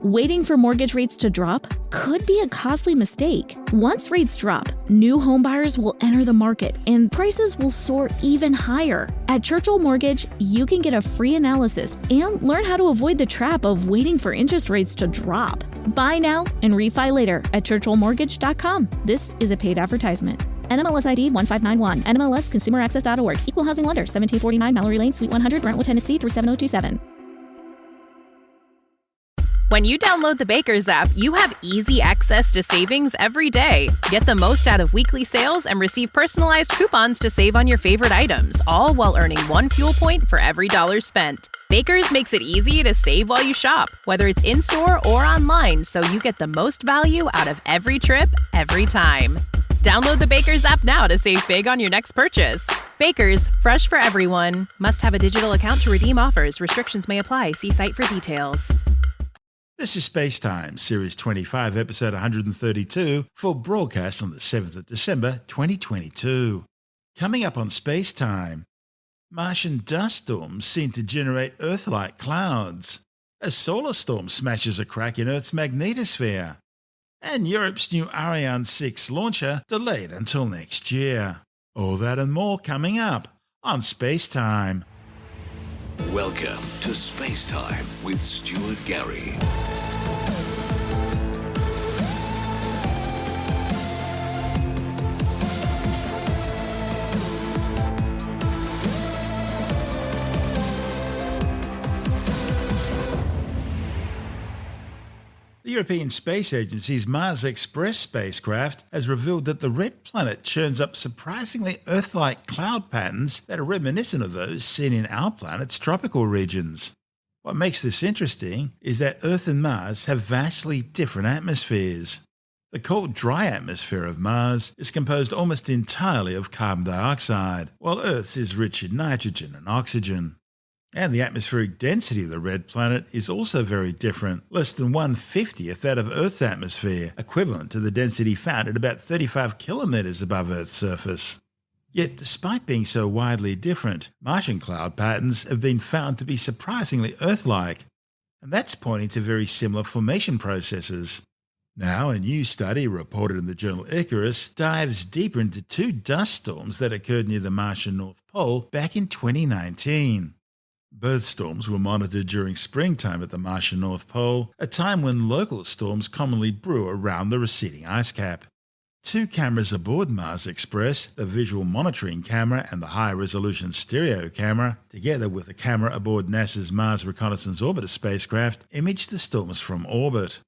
Waiting for mortgage rates to drop could be a costly mistake. Once rates drop, new homebuyers will enter the market and prices will soar even higher. At Churchill Mortgage, you can get a free analysis and learn how to avoid the trap of waiting for interest rates to drop. Buy now and refi later at churchillmortgage.com. This is a paid advertisement. NMLS ID 1591, NMLSconsumeraccess.org, Equal Housing Lender, 1749 Mallory Lane, Suite 100, Brentwood, Tennessee 37027. When you download the Baker's app, you have easy access to savings every day. Get the most out of weekly sales and receive personalized coupons to save on your favorite items, all while earning 1 fuel point for every $1 spent. Baker's makes it easy to save while you shop, whether it's in-store or online, so you get the most value out of every trip, every time. Download the Baker's app now to save big on your next purchase. Baker's, fresh for everyone. Must have a digital account to redeem offers. Restrictions may apply. See site for details. This is SpaceTime, Series 25, Episode 132, for broadcast on the 7th of December 2022. Coming up on SpaceTime, Martian dust storms seem to generate Earth-like clouds. A solar storm smashes a crack in Earth's magnetosphere. And Europe's new Ariane 6 launcher delayed until next year. All that and more coming up on SpaceTime. Welcome to SpaceTime with Stuart Gary. The European Space Agency's Mars Express spacecraft has revealed that the red planet churns up surprisingly Earth-like cloud patterns that are reminiscent of those seen in our planet's tropical regions. What makes this interesting is that Earth and Mars have vastly different atmospheres. The cold, dry atmosphere of Mars is composed almost entirely of carbon dioxide, while Earth's is rich in nitrogen and oxygen. And the atmospheric density of the red planet is also very different, less than 1/50th that of Earth's atmosphere, equivalent to the density found at about 35 kilometers above Earth's surface. Yet, despite being so widely different, Martian cloud patterns have been found to be surprisingly Earth-like, and that's pointing to very similar formation processes. Now, a new study reported in the journal Icarus dives deeper into 2 dust storms that occurred near the Martian North Pole back in 2019. Both storms were monitored during springtime at the Martian North Pole, a time when local storms commonly brew around the receding ice cap. 2 cameras aboard Mars Express, the visual monitoring camera and the high-resolution stereo camera, together with a camera aboard NASA's Mars Reconnaissance Orbiter spacecraft, imaged the storms from orbit.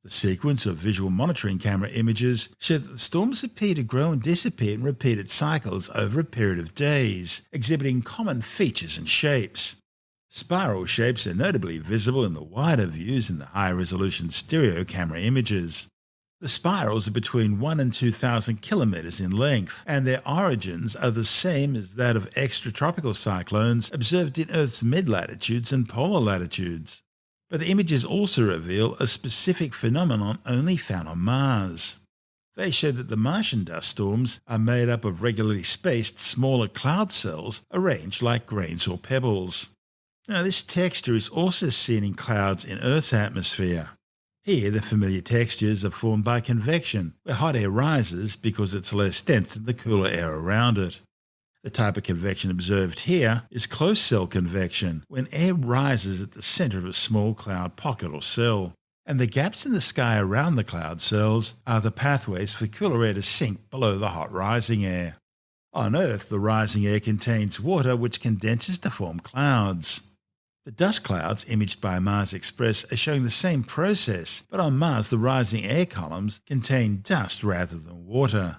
The sequence of visual monitoring camera images showed that the storms appear to grow and disappear in repeated cycles over a period of days, exhibiting common features and shapes. Spiral shapes are notably visible in the wider views in the high-resolution stereo camera images. The spirals are between 1 and 2,000 kilometers in length, and their origins are the same as that of extratropical cyclones observed in Earth's mid-latitudes and polar latitudes. But the images also reveal a specific phenomenon only found on Mars. They show that the Martian dust storms are made up of regularly spaced smaller cloud cells arranged like grains or pebbles. Now, this texture is also seen in clouds in Earth's atmosphere. Here, the familiar textures are formed by convection, where hot air rises because it's less dense than the cooler air around it. The type of convection observed here is close cell convection, when air rises at the center of a small cloud pocket or cell, and the gaps in the sky around the cloud cells are the pathways for cooler air to sink below the hot rising air. On Earth, the rising air contains water which condenses to form clouds. The dust clouds imaged by Mars Express are showing the same process, but on Mars the rising air columns contain dust rather than water.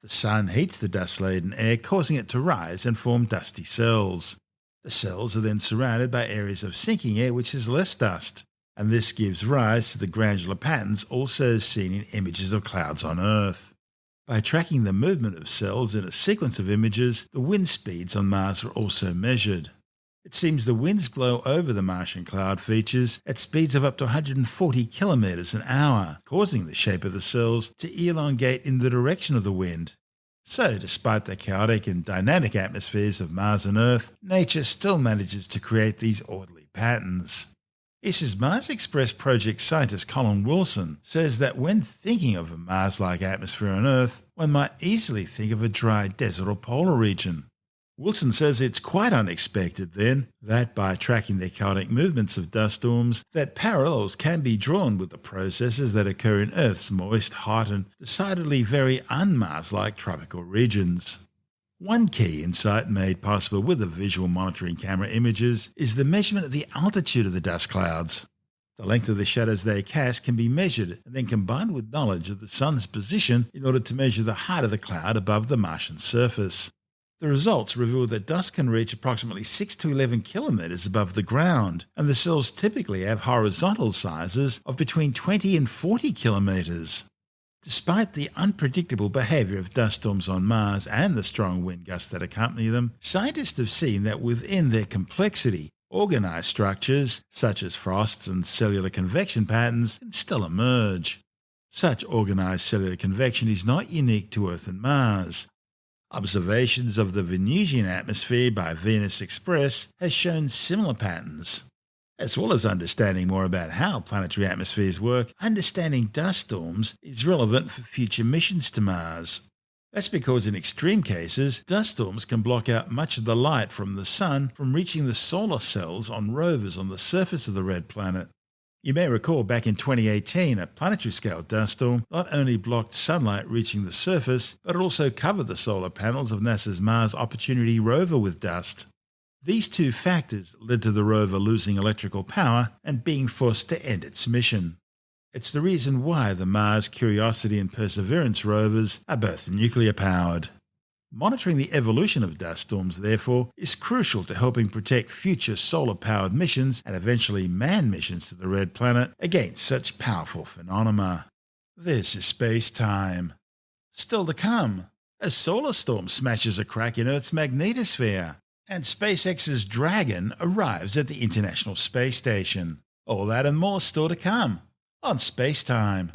The sun heats the dust-laden air, causing it to rise and form dusty cells. The cells are then surrounded by areas of sinking air which has less dust, and this gives rise to the granular patterns also seen in images of clouds on Earth. By tracking the movement of cells in a sequence of images, the wind speeds on Mars are also measured. It seems the winds blow over the Martian cloud features at speeds of up to 140 kilometers an hour, causing the shape of the cells to elongate in the direction of the wind. So, despite the chaotic and dynamic atmospheres of Mars and Earth, nature still manages to create these orderly patterns. He says Mars Express project scientist Colin Wilson says that when thinking of a Mars-like atmosphere on Earth, one might easily think of a dry desert or polar region. Wilson says it's quite unexpected then that by tracking the chaotic movements of dust storms, that parallels can be drawn with the processes that occur in Earth's moist, hot and decidedly very un-Mars-like tropical regions. One key insight made possible with the visual monitoring camera images is the measurement of the altitude of the dust clouds. The length of the shadows they cast can be measured and then combined with knowledge of the sun's position in order to measure the height of the cloud above the Martian surface. The results reveal that dust can reach approximately 6 to 11 kilometers above the ground, and the cells typically have horizontal sizes of between 20 and 40 kilometers. Despite the unpredictable behavior of dust storms on Mars and the strong wind gusts that accompany them, scientists have seen that within their complexity, organized structures, such as frosts and cellular convection patterns, can still emerge. Such organized cellular convection is not unique to Earth and Mars. Observations of the Venusian atmosphere by Venus Express has shown similar patterns. As well as understanding more about how planetary atmospheres work, understanding dust storms is relevant for future missions to Mars. That's because in extreme cases, dust storms can block out much of the light from the Sun from reaching the solar cells on rovers on the surface of the red planet. You may recall back in 2018, a planetary-scale dust storm not only blocked sunlight reaching the surface, but it also covered the solar panels of NASA's Mars Opportunity rover with dust. These two factors led to the rover losing electrical power and being forced to end its mission. It's the reason why the Mars Curiosity and Perseverance rovers are both nuclear-powered. Monitoring the evolution of dust storms, therefore, is crucial to helping protect future solar-powered missions and eventually manned missions to the Red Planet against such powerful phenomena. This is SpaceTime. Still to come, a solar storm smashes a crack in Earth's magnetosphere, and SpaceX's Dragon arrives at the International Space Station. All that and more still to come on SpaceTime.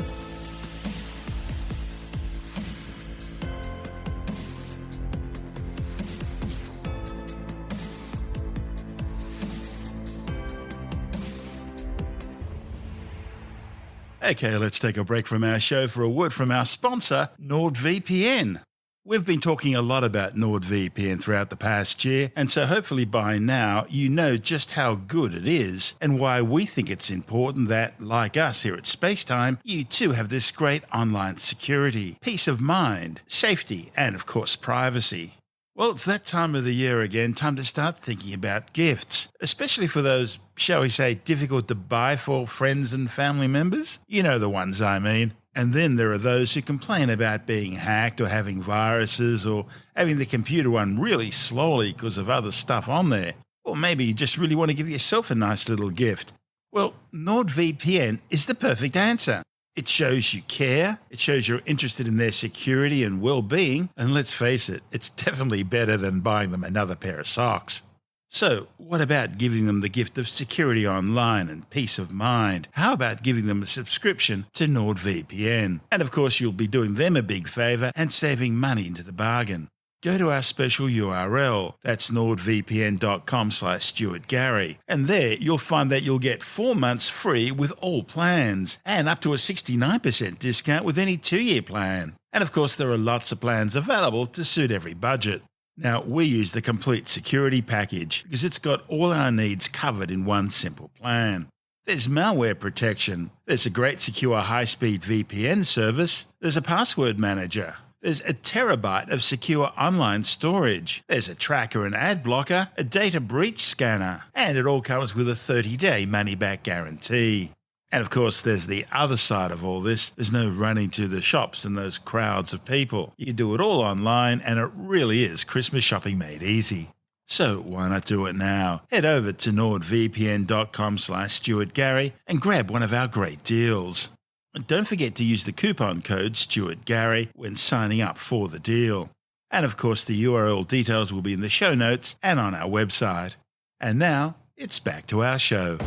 Okay, let's take a break from our show for a word from our sponsor, NordVPN. We've been talking a lot about NordVPN throughout the past year, and so hopefully by now you know just how good it is and why we think it's important that, like us here at SpaceTime, you too have this great online security, peace of mind, safety, and of course privacy. Well, it's that time of the year again, time to start thinking about gifts, especially for those, shall we say, difficult to buy for friends and family members. You know the ones I mean. And then there are those who complain about being hacked or having viruses or having the computer run really slowly because of other stuff on there. Or maybe you just really want to give yourself a nice little gift. Well, NordVPN is the perfect answer. It shows you care, it shows you're interested in their security and well-being, and let's face it, it's definitely better than buying them another pair of socks. So, what about giving them the gift of security online and peace of mind? How about giving them a subscription to NordVPN? And of course, you'll be doing them a big favour and saving money into the bargain. Go to our special URL, that's nordvpn.com/StuartGary, and there you'll find that you'll get 4 months free with all plans, and up to a 69% discount with any 2-year plan. And of course, there are lots of plans available to suit every budget. Now, we use the complete security package because it's got all our needs covered in one simple plan. There's malware protection, there's a great secure high-speed VPN service, there's a password manager, there's a terabyte of secure online storage, there's a tracker and ad blocker, a data breach scanner, and it all comes with a 30-day money-back guarantee. And of course, there's the other side of all this. There's no running to the shops and those crowds of people. You do it all online, and it really is Christmas shopping made easy. So why not do it now? Head over to nordvpn.com/StuartGary and grab one of our great deals. And don't forget to use the coupon code StuartGary when signing up for the deal. And of course, the URL details will be in the show notes and on our website. And now, it's back to our show.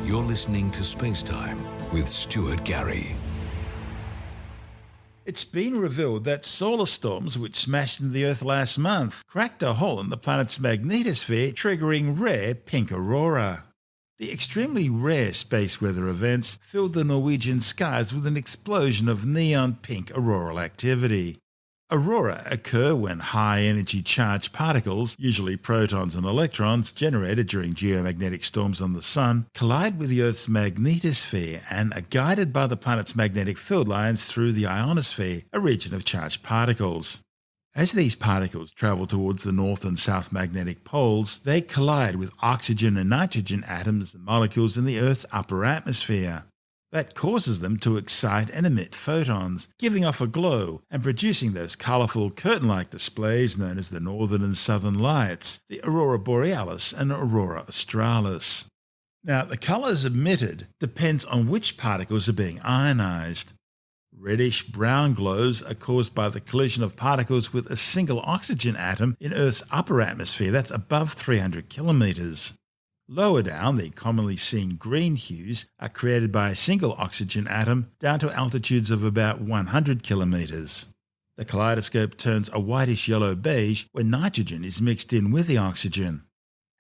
You're listening to SpaceTime with Stuart Gary. It's been revealed that solar storms which smashed into the Earth last month cracked a hole in the planet's magnetosphere, triggering rare pink aurora. The extremely rare space weather events filled the Norwegian skies with an explosion of neon pink auroral activity. Aurora occur when high-energy charged particles, usually protons and electrons, generated during geomagnetic storms on the Sun, collide with the Earth's magnetosphere and are guided by the planet's magnetic field lines through the ionosphere, a region of charged particles. As these particles travel towards the north and south magnetic poles, they collide with oxygen and nitrogen atoms and molecules in the Earth's upper atmosphere. That causes them to excite and emit photons, giving off a glow and producing those colourful curtain-like displays known as the northern and southern lights, the aurora borealis and aurora australis. Now, the colours emitted depends on which particles are being ionised. Reddish-brown glows are caused by the collision of particles with a single oxygen atom in Earth's upper atmosphere that's above 300 kilometres. Lower down, the commonly seen green hues are created by a single oxygen atom down to altitudes of about 100 kilometres. The kaleidoscope turns a whitish yellow beige when nitrogen is mixed in with the oxygen.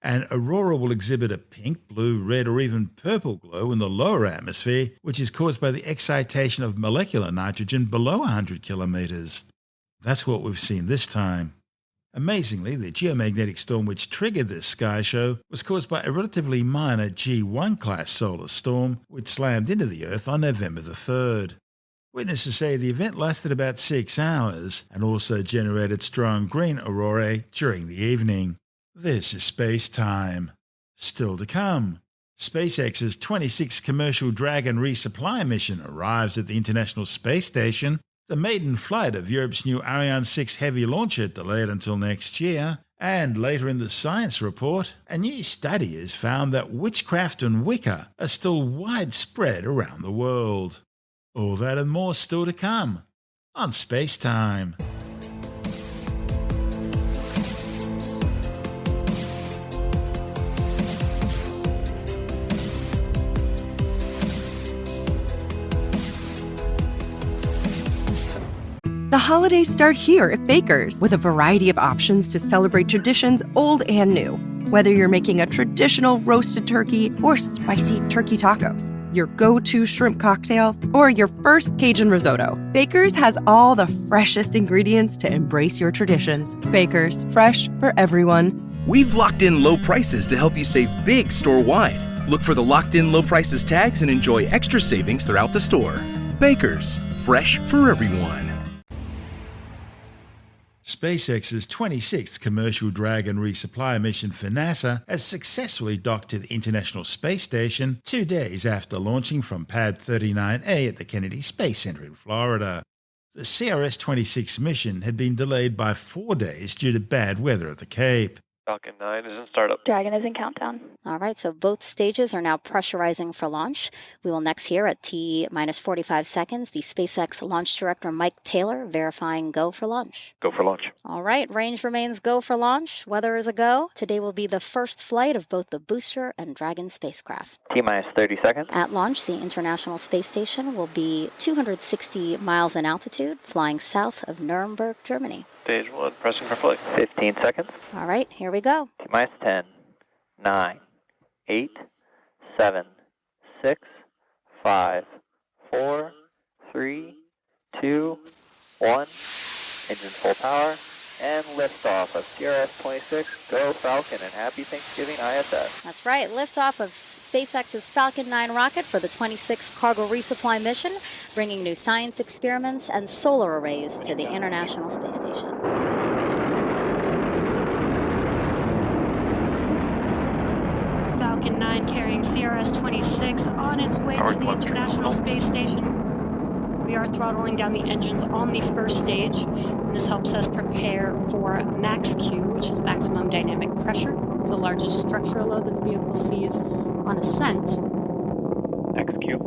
An aurora will exhibit a pink, blue, red or even purple glow in the lower atmosphere, which is caused by the excitation of molecular nitrogen below 100 kilometres. That's what we've seen this time. Amazingly, the geomagnetic storm which triggered this sky show was caused by a relatively minor G1 class solar storm which slammed into the Earth on November the 3rd. Witnesses say the event lasted about 6 hours and also generated strong green aurorae during the evening. This is SpaceTime. Still to come, SpaceX's 26th commercial Dragon resupply mission arrives at the International Space Station. The maiden flight of Europe's new Ariane 6 heavy launcher delayed until next year, and later in the science report, a new study has found that witchcraft and Wicca are still widespread around the world. All that and more still to come on SpaceTime. The holidays start here at Baker's with a variety of options to celebrate traditions old and new. Whether you're making a traditional roasted turkey or spicy turkey tacos, your go-to shrimp cocktail, or your first Cajun risotto, Baker's has all the freshest ingredients to embrace your traditions. Baker's, fresh for everyone. We've locked in low prices to help you save big store-wide. Look for the locked in low prices tags and enjoy extra savings throughout the store. Baker's, fresh for everyone. SpaceX's 26th commercial Dragon resupply mission for NASA has successfully docked to the International Space Station 2 days after launching from Pad 39A at the Kennedy Space Center in Florida. The CRS-26 mission had been delayed by 4 days due to bad weather at the Cape. Falcon 9 is in startup. Dragon is in countdown. All right, so both stages are now pressurizing for launch. We will next hear at T-minus 45 seconds the SpaceX launch director Mike Taylor verifying go for launch. Go for launch. All right, range remains go for launch. Weather is a go. Today will be the first flight of both the booster and Dragon spacecraft. T-minus 30 seconds. At launch, the International Space Station will be 260 miles in altitude, flying south of Nuremberg, Germany. Stage 1, pressing for flight. 15 seconds. All right, here we go. T-minus 10, 9, 8, 7, 6, 5, 4, 3, 2, 1. Engines full power, and liftoff of CRS-26. Go Falcon, and happy Thanksgiving ISS. That's right, liftoff of SpaceX's Falcon 9 rocket for the 26th cargo resupply mission, bringing new science experiments and solar arrays to the International Space Station. Falcon 9 carrying CRS-26 on its way to the International Space Station. We are throttling down the engines on the first stage, and this helps us prepare for max Q, which is maximum dynamic pressure. It's the largest structural load that the vehicle sees on ascent. Max Q.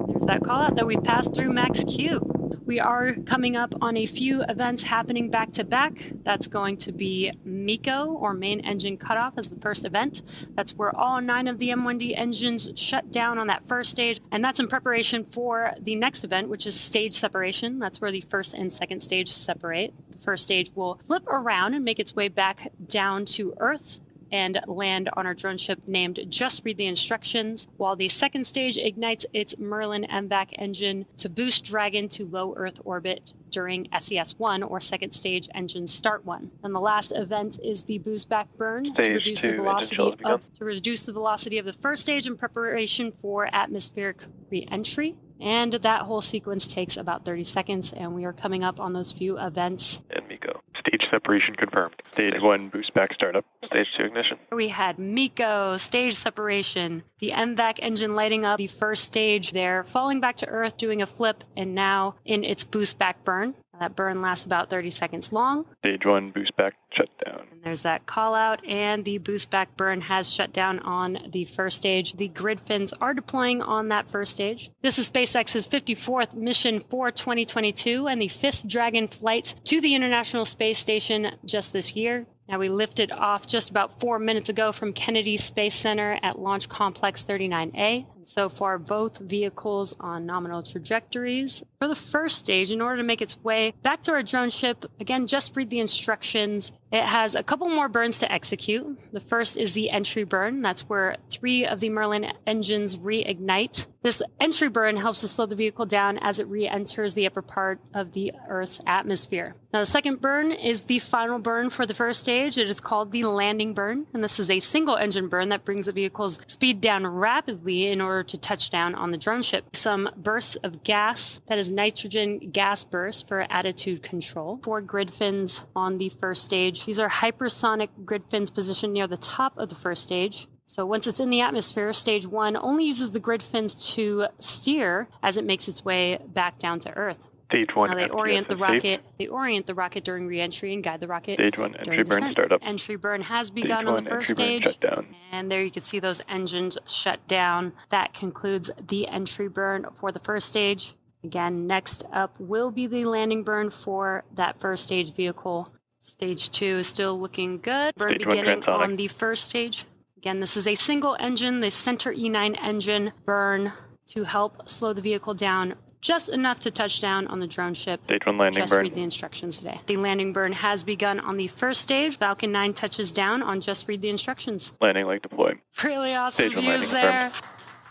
There's that call out that we passed through max Q. We are coming up on a few events happening back to back. That's going to be MECO, or main engine cutoff, as the first event. That's where all 9 of the M1D engines shut down on that first stage. And that's in preparation for the next event, which is stage separation. That's where the first and second stage separate. The first stage will flip around and make its way back down to Earth and land on our drone ship named Just Read the Instructions, while the second stage ignites its Merlin MVAC engine to boost Dragon to low Earth orbit during SES-1 or second stage engine start 1. And the last event is the boost back burn to reduce the velocity of the first stage in preparation for atmospheric re-entry. And that whole sequence takes about 30 seconds, and we are coming up on those few events. And MECO. Stage separation confirmed. Stage 1 boost back startup. Stage 2 ignition. We had MECO, stage separation, the MVAC engine lighting up the first stage there, falling back to Earth, doing a flip, and now in its boost back burn. That burn lasts about 30 seconds long. Stage 1 boost back shut down. And there's that call out, and the boost back burn has shut down on the first stage. The grid fins are deploying on that first stage. This is SpaceX's 54th mission for 2022 and the 5th Dragon flight to the International Space Station just this year. Now, we lifted off just about 4 minutes ago from Kennedy Space Center at Launch Complex 39A. And so far, both vehicles on nominal trajectories. For the first stage, in order to make its way back to our drone ship, again, just read the instructions. It has a couple more burns to execute. The first is the entry burn. That's where 3 of the Merlin engines reignite. This entry burn helps to slow the vehicle down as it re-enters the upper part of the Earth's atmosphere. Now, the second burn is the final burn for the first stage. It is called the landing burn, and this is a single engine burn that brings the vehicle's speed down rapidly in order to touch down on the drone ship. Some bursts of gas, that is nitrogen gas burst for attitude control. 4 grid fins on the first stage. These are hypersonic grid fins positioned near the top of the first stage. So once it's in the atmosphere, stage 1 only uses the grid fins to steer as it makes its way back down to Earth. Stage 1 now they orient the rocket. They orient the rocket during re-entry and guide the rocket. Stage 1 entry burn startup. Entry burn has begun on the first stage. Shut down. And there you can see those engines shut down. That concludes the entry burn for the first stage. Again, next up will be the landing burn for that first stage vehicle. Stage 2 is still looking good. Burn Stage 1 beginning transonic. on the first stage. Again, this is a single engine, the Center E9 engine burn to help slow the vehicle down just enough to touch down on the drone ship. Stage 1 landing Just burn. read the instructions today. The landing burn has begun on the first stage. Falcon 9 touches down on Just Read the Instructions. Landing leg deployed. Really awesome Stage 1 views landing there.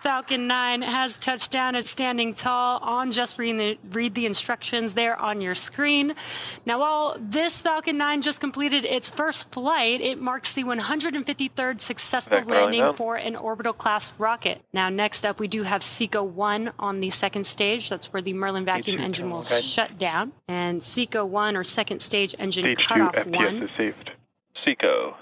Falcon 9 has touched down. It's standing tall on Just Read the Instructions there on your screen. Now, while this Falcon 9 just completed its first flight, it marks the 153rd successful landing for an orbital class rocket. Now, next up, we do have SECO 1 on the second stage. That's where the Merlin vacuum engine will shut down. And SECO 1 or second stage engine Stage 2 cutoff FPS 1. is saved. SECO.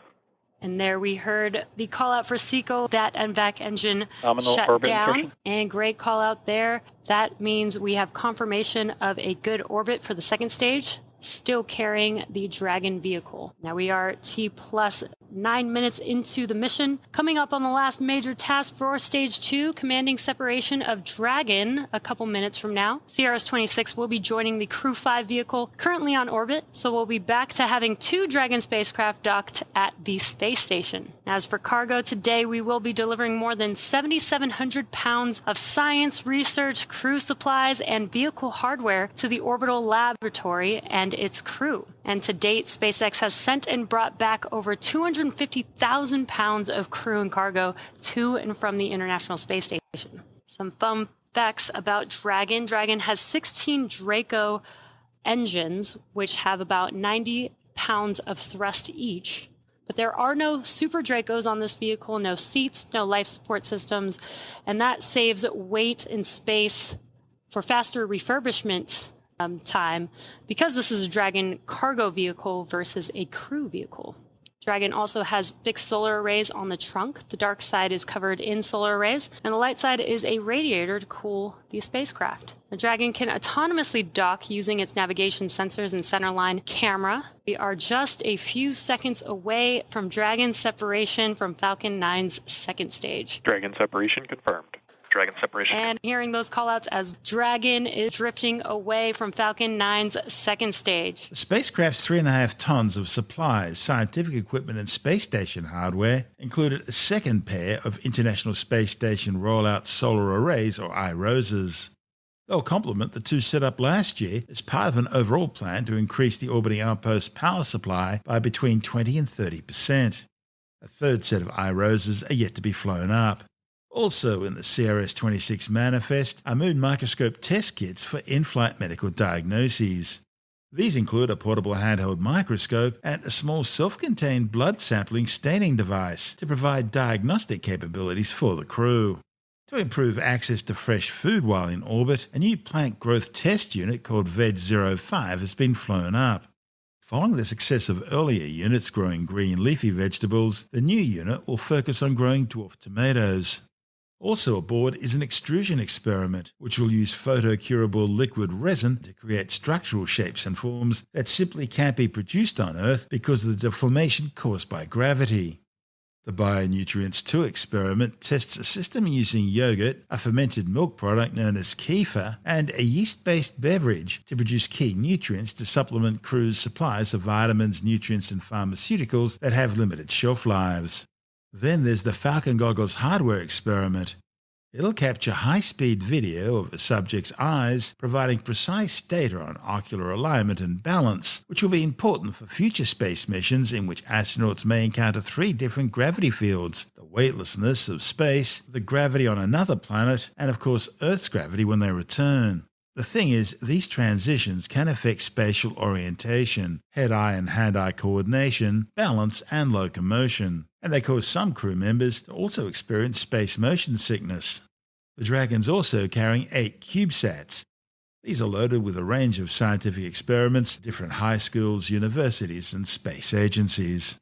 And there we heard the call out for SECO. That MVAC engine Nominal shut orbit down. insertion. And great call out there. That means we have confirmation of a good orbit for the second stage, still carrying the Dragon vehicle. Now we are T plus 9 minutes into the mission. Coming up on the last major task for stage 2, commanding separation of Dragon a couple minutes from now. CRS-26 will be joining the Crew 5 vehicle currently on orbit, so we'll be back to having 2 Dragon spacecraft docked at the space station. As for cargo, today we will be delivering more than 7,700 pounds of science, research, crew supplies, and vehicle hardware to the orbital laboratory and its crew. And to date, SpaceX has sent and brought back over 250,000 pounds of crew and cargo to and from the International Space Station. Some fun facts about Dragon. Dragon has 16 Draco engines, which have about 90 pounds of thrust each. But there are no Super Dracos on this vehicle, no seats, no life support systems, and that saves weight and space for faster refurbishment time, because this is a Dragon cargo vehicle versus a crew vehicle. Dragon also has fixed solar arrays on the trunk. The dark side is covered in solar arrays, and the light side is a radiator to cool the spacecraft. The Dragon can autonomously dock using its navigation sensors and centerline camera. We are just a few seconds away from Dragon's separation from Falcon 9's second stage. Dragon separation confirmed. Dragon separation. And hearing those callouts as Dragon is drifting away from Falcon 9's second stage. The spacecraft's 3.5 tons of supplies, scientific equipment, and space station hardware included a second pair of International Space Station rollout solar arrays, or auroras. They'll complement the 2 set up last year as part of an overall plan to increase the orbiting outpost power supply by between 20 and 30%. A third set of auroras are yet to be flown up. Also in the CRS-26 manifest are moon microscope test kits for in-flight medical diagnoses. These include a portable handheld microscope and a small self-contained blood sampling staining device to provide diagnostic capabilities for the crew. To improve access to fresh food while in orbit, a new plant growth test unit called VEG-05 has been flown up. Following the success of earlier units growing green leafy vegetables, the new unit will focus on growing dwarf tomatoes. Also aboard is an extrusion experiment, which will use photocurable liquid resin to create structural shapes and forms that simply can't be produced on Earth because of the deformation caused by gravity. The Bionutrients 2 experiment tests a system using yogurt, a fermented milk product known as kefir, and a yeast-based beverage to produce key nutrients to supplement crews' supplies of vitamins, nutrients, and pharmaceuticals that have limited shelf lives. Then there's the Falcon Goggles hardware experiment. It'll capture high-speed video of a subject's eyes, providing precise data on ocular alignment and balance, which will be important for future space missions in which astronauts may encounter 3 different gravity fields: the weightlessness of space, the gravity on another planet, and of course Earth's gravity when they return. The thing is, these transitions can affect spatial orientation, head-eye and hand-eye coordination, balance, and locomotion, and they cause some crew members to also experience space motion sickness. The Dragon's also carrying 8 CubeSats. These are loaded with a range of scientific experiments at different high schools, universities, and space agencies.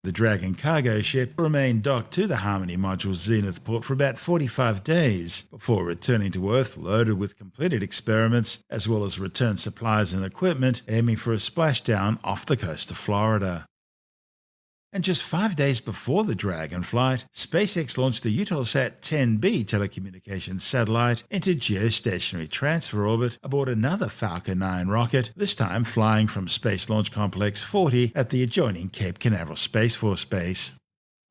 The Dragon cargo ship will remain docked to the Harmony Module Zenith port for about 45 days before returning to Earth loaded with completed experiments as well as return supplies and equipment, aiming for a splashdown off the coast of Florida. And just 5 days before the Dragon flight, SpaceX launched the Eutelsat 10B telecommunications satellite into geostationary transfer orbit aboard another Falcon 9 rocket, this time flying from Space Launch Complex 40 at the adjoining Cape Canaveral Space Force Base.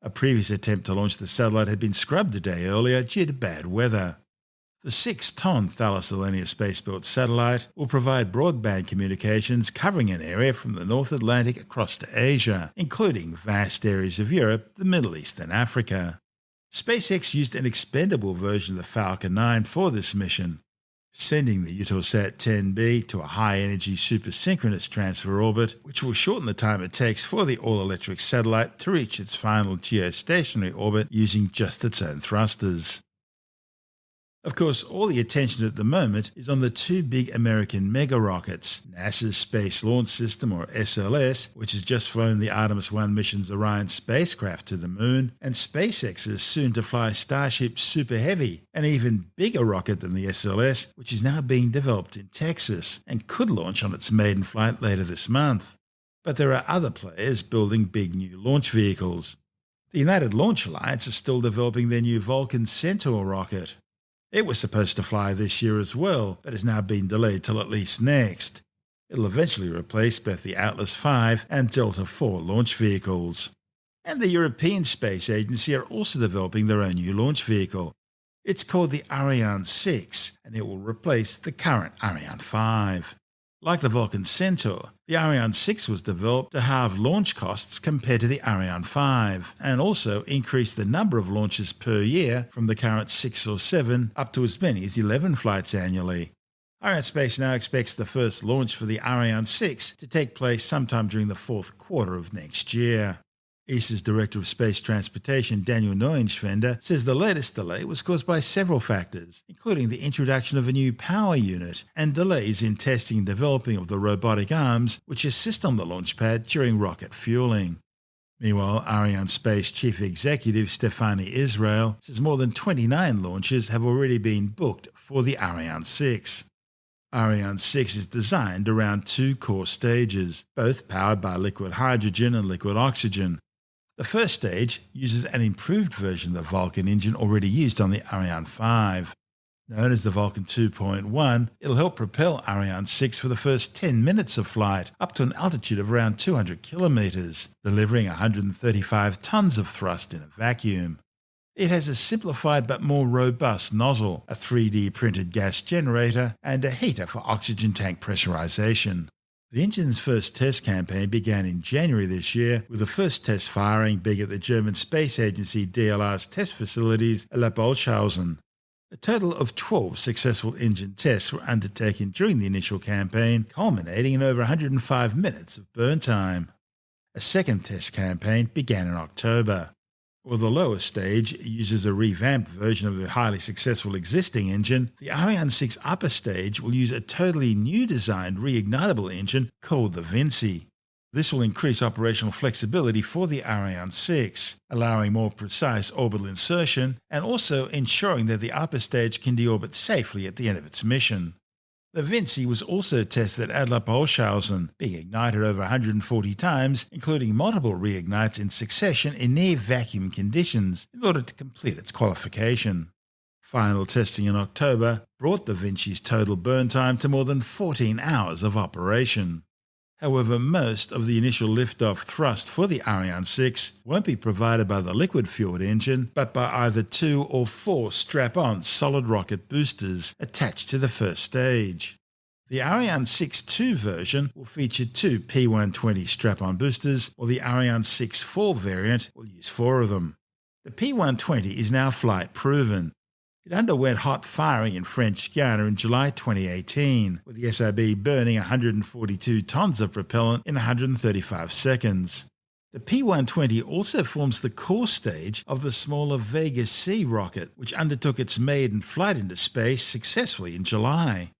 A previous attempt to launch the satellite had been scrubbed a day earlier due to bad weather. The 6-ton Thales Alenia space-built satellite will provide broadband communications covering an area from the North Atlantic across to Asia, including vast areas of Europe, the Middle East and Africa. SpaceX used an expendable version of the Falcon 9 for this mission, sending the Eutelsat 10B to a high-energy supersynchronous transfer orbit, which will shorten the time it takes for the all-electric satellite to reach its final geostationary orbit using just its own thrusters. Of course, all the attention at the moment is on the 2 big American mega-rockets, NASA's Space Launch System, or SLS, which has just flown the Artemis 1 mission's Orion spacecraft to the Moon, and SpaceX's soon-to-fly Starship Super Heavy, an even bigger rocket than the SLS, which is now being developed in Texas and could launch on its maiden flight later this month. But there are other players building big new launch vehicles. The United Launch Alliance is still developing their new Vulcan Centaur rocket. It was supposed to fly this year as well, but has now been delayed till at least next. It'll eventually replace both the Atlas V and Delta IV launch vehicles. And the European Space Agency are also developing their own new launch vehicle. It's called the Ariane 6, and it will replace the current Ariane 5. Like the Vulcan Centaur, the Ariane 6 was developed to halve launch costs compared to the Ariane 5, and also increase the number of launches per year from the current 6 or 7 up to as many as 11 flights annually. Arianespace now expects the first launch for the Ariane 6 to take place sometime during the 4th quarter of next year. ESA's Director of Space Transportation, Daniel Neuenschwender, says the latest delay was caused by several factors, including the introduction of a new power unit and delays in testing and developing of the robotic arms which assist on the launch pad during rocket fueling. Meanwhile, Arianespace Chief Executive Stefani Israel says more than 29 launches have already been booked for the Ariane 6. Ariane 6 is designed around 2 core stages, both powered by liquid hydrogen and liquid oxygen. The first stage uses an improved version of the Vulcan engine already used on the Ariane 5. Known as the Vulcan 2.1, it'll help propel Ariane 6 for the first 10 minutes of flight, up to an altitude of around 200 kilometers, delivering 135 tons of thrust in a vacuum. It has a simplified but more robust nozzle, a 3D printed gas generator, and a heater for oxygen tank pressurization. The engine's first test campaign began in January this year, with the first test firing being at the German space agency DLR's test facilities at Leopoldshausen. A total of 12 successful engine tests were undertaken during the initial campaign, culminating in over 105 minutes of burn time. A second test campaign began in October. While the lower stage uses a revamped version of the highly successful existing engine, the Ariane 6 upper stage will use a totally new designed reignitable engine called the Vinci. This will increase operational flexibility for the Ariane 6, allowing more precise orbital insertion and also ensuring that the upper stage can deorbit safely at the end of its mission. The Vinci was also tested at Leopoldshausen, being ignited over 140 times, including multiple reignites in succession in near-vacuum conditions, in order to complete its qualification. Final testing in October brought the Vinci's total burn time to more than 14 hours of operation. However, most of the initial liftoff thrust for the Ariane 6 won't be provided by the liquid-fueled engine, but by either 2 or 4 strap-on solid rocket boosters attached to the first stage. The Ariane 6-2 version will feature 2 P120 strap-on boosters, while the Ariane 6-4 variant will use 4 of them. The P120 is now flight-proven. It underwent hot firing in French Guiana in July 2018, with the SIB burning 142 tons of propellant in 135 seconds. The P120 also forms the core stage of the smaller Vega C rocket, which undertook its maiden flight into space successfully in July.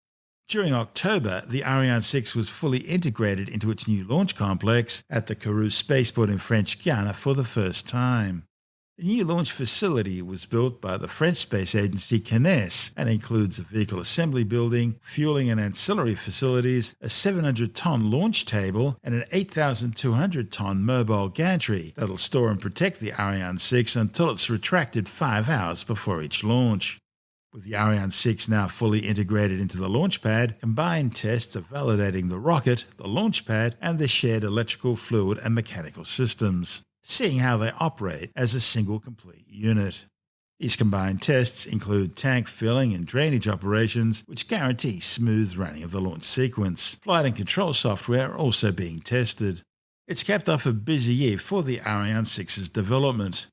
During October, the Ariane 6 was fully integrated into its new launch complex at the Kourou spaceport in French Guiana for the first time. The new launch facility was built by the French space agency CNES and includes a vehicle assembly building, fueling and ancillary facilities, a 700-ton launch table, and an 8,200-ton mobile gantry that'll store and protect the Ariane 6 until it's retracted 5 hours before each launch. With the Ariane 6 now fully integrated into the launch pad, combined tests are validating the rocket, the launch pad, and the shared electrical, fluid, and mechanical systems, seeing how they operate as a single complete unit. These combined tests include tank filling and drainage operations, which guarantee smooth running of the launch sequence. Flight and control software are also being tested. It's capped off a busy year for the Ariane 6's development.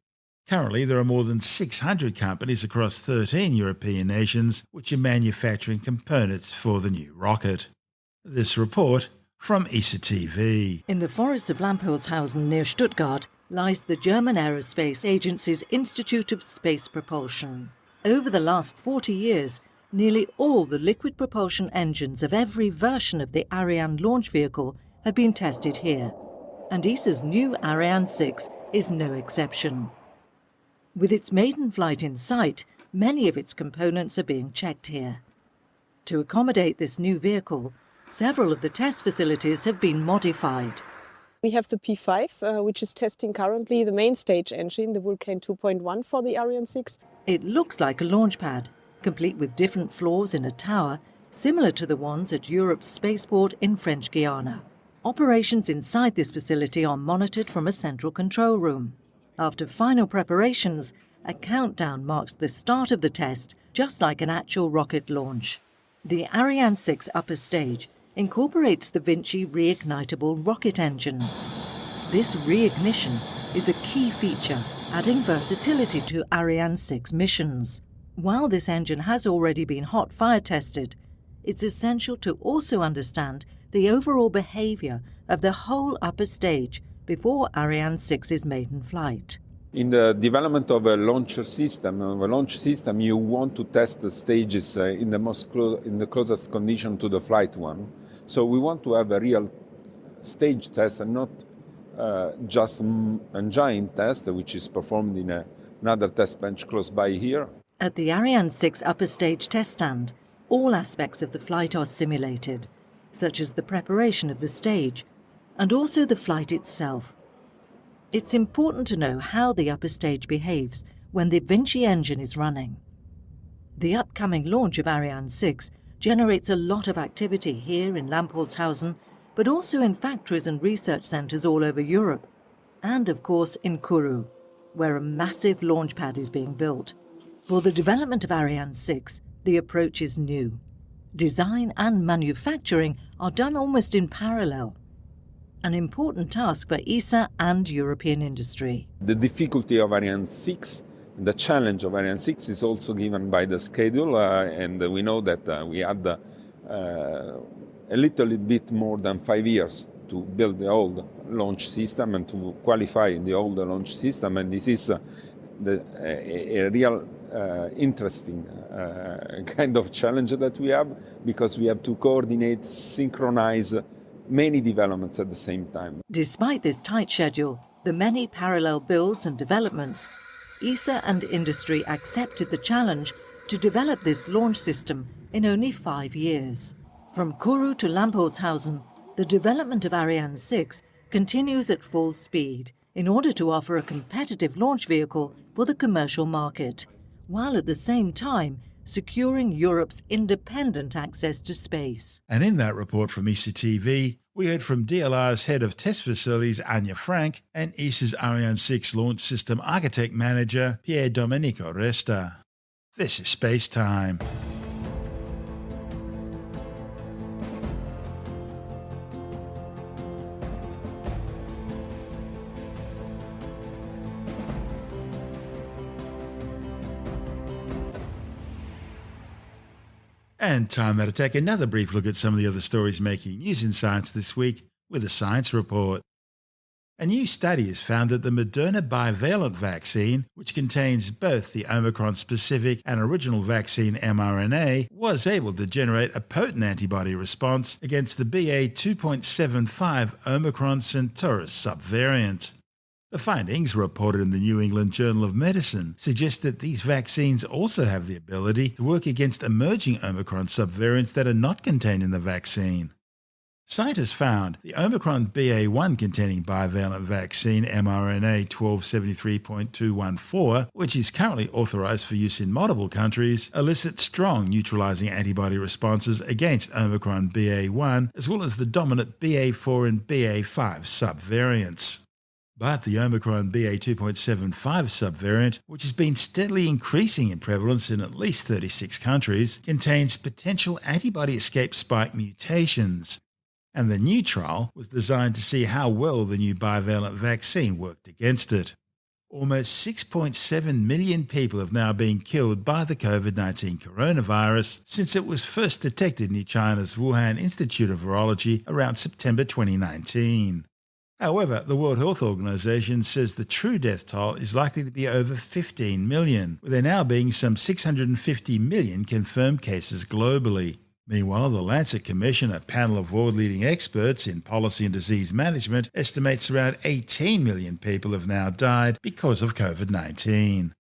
Currently, there are more than 600 companies across 13 European nations which are manufacturing components for the new rocket. This report from ESA TV. In the forests of Lampolshausen near Stuttgart lies the German Aerospace Agency's Institute of Space Propulsion. Over the last 40 years, nearly all the liquid propulsion engines of every version of the Ariane launch vehicle have been tested here, and ESA's new Ariane 6 is no exception. With its maiden flight in sight, many of its components are being checked here. To accommodate this new vehicle, several of the test facilities have been modified. We have the P5, which is testing currently the main stage engine, the Vulcan 2.1 for the Ariane 6. It looks like a launch pad, complete with different floors in a tower, similar to the ones at Europe's spaceport in French Guiana. Operations inside this facility are monitored from a central control room. After final preparations, a countdown marks the start of the test, just like an actual rocket launch. The Ariane 6 upper stage incorporates the Vinci reignitable rocket engine. This reignition is a key feature, adding versatility to Ariane 6 missions. While this engine has already been hot fire tested, it's essential to also understand the overall behavior of the whole upper stage before Ariane 6's maiden flight. In the development of a launch system, you want to test the stages in the closest condition to the flight one. So we want to have a real stage test and not just a giant test, which is performed in another test bench close by here. At the Ariane 6 upper stage test stand, all aspects of the flight are simulated, such as the preparation of the stage and also the flight itself. It's important to know how the upper stage behaves when the Vinci engine is running. The upcoming launch of Ariane 6 generates a lot of activity here in Lampolshausen, but also in factories and research centres all over Europe, and of course in Kourou, where a massive launch pad is being built. For the development of Ariane 6, the approach is new. Design and manufacturing are done almost in parallel. An important task for ESA and European industry. The difficulty of Ariane 6, the challenge of Ariane 6 is also given by the schedule, and we know that we had a little bit more than 5 years to build the old launch system and to qualify the old launch system, and this is a real interesting kind of challenge that we have, because we have to coordinate, synchronize many developments at the same time. Despite this tight schedule, the many parallel builds and developments, ESA and industry accepted the challenge to develop this launch system in only 5 years. From Kourou to Lamportshausen, the development of Ariane 6 continues at full speed in order to offer a competitive launch vehicle for the commercial market, while at the same time securing Europe's independent access to space. And in that report from ESA TV, we heard from DLR's head of test facilities, Anja Frank, and ESA's Ariane 6 launch system architect manager, Pier Domenico Resta. This is SpaceTime. And time now to take another brief look at some of the other stories making news in science this week with a science report. A new study has found that the Moderna bivalent vaccine, which contains both the Omicron-specific and original vaccine mRNA, was able to generate a potent antibody response against the BA.2.75 Omicron Centaurus subvariant. The findings, reported in the New England Journal of Medicine, suggest that these vaccines also have the ability to work against emerging Omicron subvariants that are not contained in the vaccine. Scientists found the Omicron BA.1 containing bivalent vaccine mRNA 1273.214, which is currently authorized for use in multiple countries, elicits strong neutralizing antibody responses against Omicron BA.1 as well as the dominant BA.4 and BA.5 subvariants. But the Omicron BA.2.75 subvariant, which has been steadily increasing in prevalence in at least 36 countries, contains potential antibody escape spike mutations. And the new trial was designed to see how well the new bivalent vaccine worked against it. Almost 6.7 million people have now been killed by the COVID-19 coronavirus since it was first detected near China's Wuhan Institute of Virology around September 2019. However, the World Health Organization says the true death toll is likely to be over 15 million, with there now being some 650 million confirmed cases globally. Meanwhile, the Lancet Commission, a panel of world-leading experts in policy and disease management, estimates around 18 million people have now died because of COVID-19.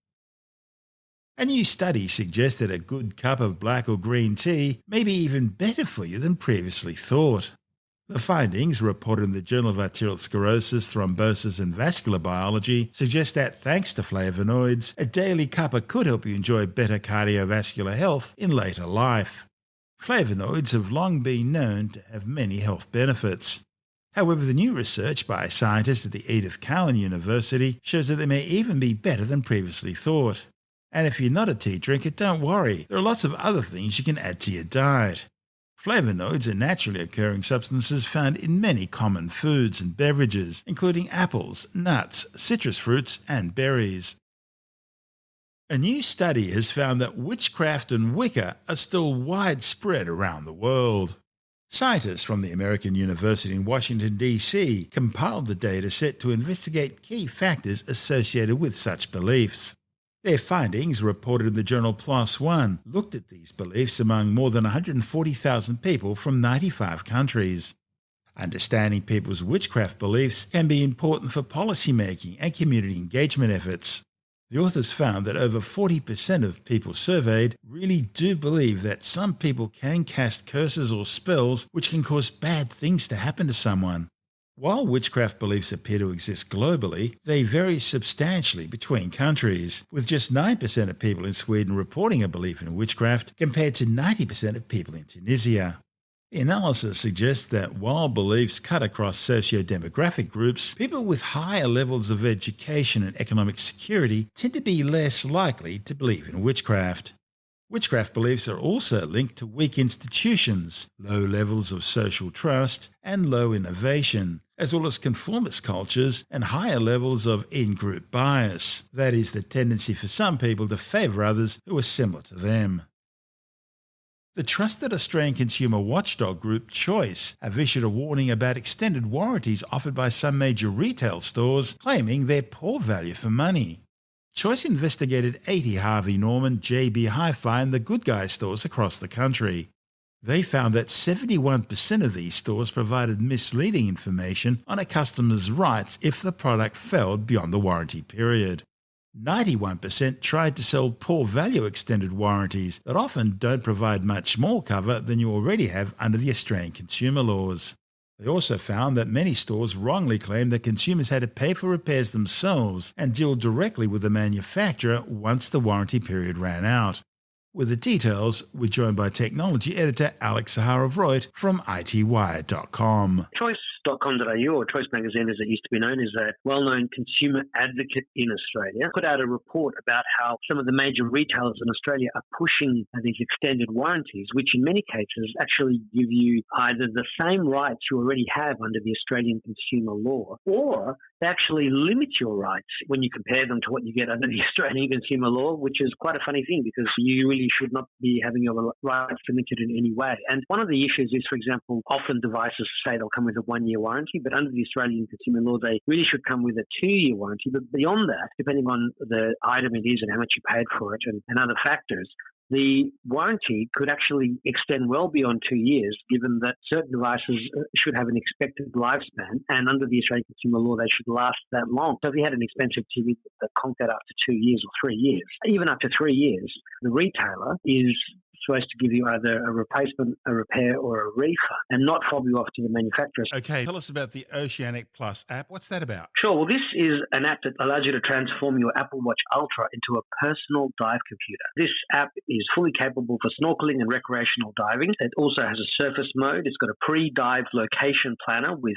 A new study suggests that a good cup of black or green tea may be even better for you than previously thought. The findings, reported in the Journal of Arteriosclerosis, Thrombosis and Vascular Biology, suggest that thanks to flavonoids, a daily cuppa could help you enjoy better cardiovascular health in later life. Flavonoids have long been known to have many health benefits. However, the new research by scientists at the Edith Cowan University shows that they may even be better than previously thought. And if you're not a tea drinker, don't worry, there are lots of other things you can add to your diet. Flavonoids are naturally occurring substances found in many common foods and beverages, including apples, nuts, citrus fruits, and berries. A new study has found that witchcraft and Wicca are still widespread around the world. Scientists from the American University in Washington, D.C. compiled the data set to investigate key factors associated with such beliefs. Their findings, reported in the journal PLOS ONE, looked at these beliefs among more than 140,000 people from 95 countries. Understanding people's witchcraft beliefs can be important for policymaking and community engagement efforts. The authors found that over 40% of people surveyed really do believe that some people can cast curses or spells which can cause bad things to happen to someone. While witchcraft beliefs appear to exist globally, they vary substantially between countries, with just 9% of people in Sweden reporting a belief in witchcraft compared to 90% of people in Tunisia. The analysis suggests that while beliefs cut across socio-demographic groups, people with higher levels of education and economic security tend to be less likely to believe in witchcraft. Witchcraft beliefs are also linked to weak institutions, low levels of social trust, and low innovation, as well as conformist cultures and higher levels of in-group bias. That is, the tendency for some people to favour others who are similar to them. The trusted Australian consumer watchdog group Choice have issued a warning about extended warranties offered by some major retail stores, claiming they're poor value for money. Choice investigated 80 Harvey Norman, JB Hi-Fi and the Good Guys stores across the country. They found that 71% of these stores provided misleading information on a customer's rights if the product fell beyond the warranty period. 91% tried to sell poor value extended warranties that often don't provide much more cover than you already have under the Australian consumer laws. They also found that many stores wrongly claimed that consumers had to pay for repairs themselves and deal directly with the manufacturer once the warranty period ran out. With the details, we're joined by technology editor Alex Zaharov-Reutt from itwire.com. Choice.com.au, or Choice Magazine as it used to be known, is a well-known consumer advocate in Australia, put out a report about how some of the major retailers in Australia are pushing these extended warranties, which in many cases actually give you either the same rights you already have under the Australian consumer law, or they actually limit your rights when you compare them to what you get under the Australian consumer law, which is quite a funny thing because you really should not be having your rights limited in any way. And one of the issues is, for example, often devices say they'll come with a 1-year warranty, but under the Australian consumer law, they really should come with a 2-year warranty. But beyond that, depending on the item it is and how much you paid for it and other factors, the warranty could actually extend well beyond 2 years, given that certain devices should have an expected lifespan, and under the Australian consumer law, they should last that long. So if you had an expensive TV that conked out after 2 years or 3 years, even up to 3 years, the retailer is supposed to give you either a replacement, a repair, or a refund, and not fob you off to the manufacturer. Okay, tell us about the Oceanic Plus app. What's that about? Sure. Well, this is an app that allows you to transform your Apple Watch Ultra into a personal dive computer. This app is fully capable for snorkeling and recreational diving. It also has a surface mode. It's got a pre-dive location planner with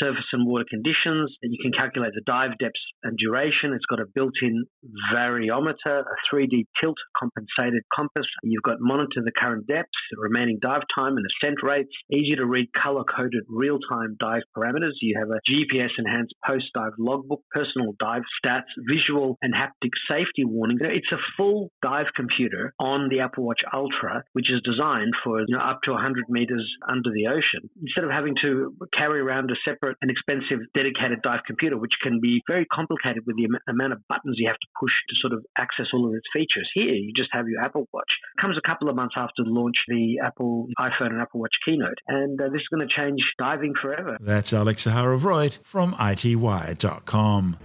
surface and water conditions, and you can calculate the dive depths and duration. It's got a built-in variometer, a 3D tilt compensated compass. You've got monitor the current depths, the remaining dive time and ascent rates, easy to read color-coded real-time dive parameters. You have a GPS-enhanced post-dive logbook, personal dive stats, visual and haptic safety warning. It's a full dive computer on the Apple Watch Ultra, which is designed for up to 100 meters under the ocean. Instead of having to carry around a separate and expensive dedicated dive computer, which can be very complicated with the amount of buttons you have to push to sort of access all of its features. Here, you just have your Apple Watch. It comes a couple of months after the launch of the Apple iPhone and Apple Watch keynote, and this is going to change diving forever. That's Alex Zaharov-Reutt from itwire.com.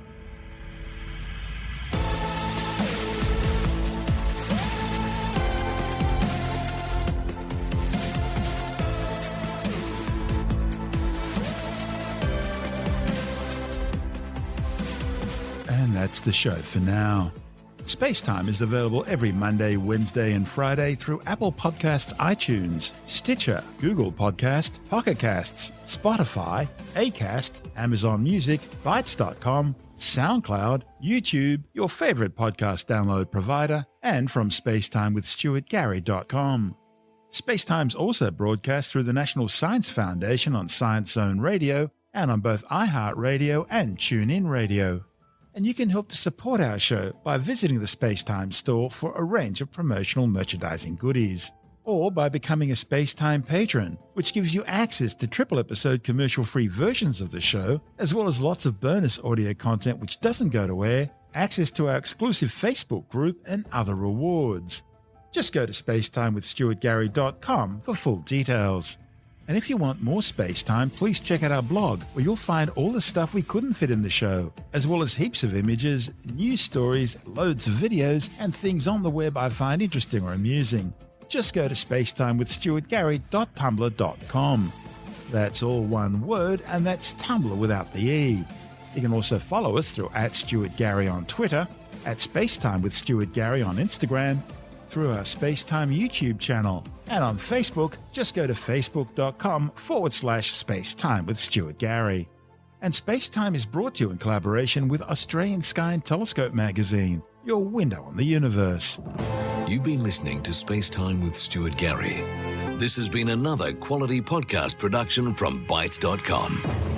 And that's the show for now. SpaceTime is available every Monday, Wednesday and Friday through Apple Podcasts, iTunes, Stitcher, Google Podcast, Pocket Casts, Spotify, Acast, Amazon Music, Bytes.com, SoundCloud, YouTube, your favourite podcast download provider, and from spacetimewithstuartgary.com. SpaceTime's also broadcast through the National Science Foundation on Science Zone Radio and on both iHeartRadio and TuneIn Radio. And you can help to support our show by visiting the SpaceTime store for a range of promotional merchandising goodies, or by becoming a SpaceTime patron, which gives you access to triple-episode commercial-free versions of the show, as well as lots of bonus audio content which doesn't go to air, access to our exclusive Facebook group, and other rewards. Just go to spacetimewithstuartgary.com for full details. And if you want more SpaceTime, please check out our blog, where you'll find all the stuff we couldn't fit in the show, as well as heaps of images, news stories, loads of videos, and things on the web I find interesting or amusing. Just go to spacetimewithstuartgary.tumblr.com. That's all one word, and that's Tumblr without the E. You can also follow us through @StuartGary on Twitter, @SpaceTimeWithStuartGary on Instagram, through our SpaceTime YouTube channel, and on Facebook, just go to facebook.com/SpaceTime with Stuart Gary. And SpaceTime is brought to you in collaboration with Australian Sky and Telescope magazine, your window on the universe. You've been listening to SpaceTime with Stuart Gary. This has been another quality podcast production from Bytes.com.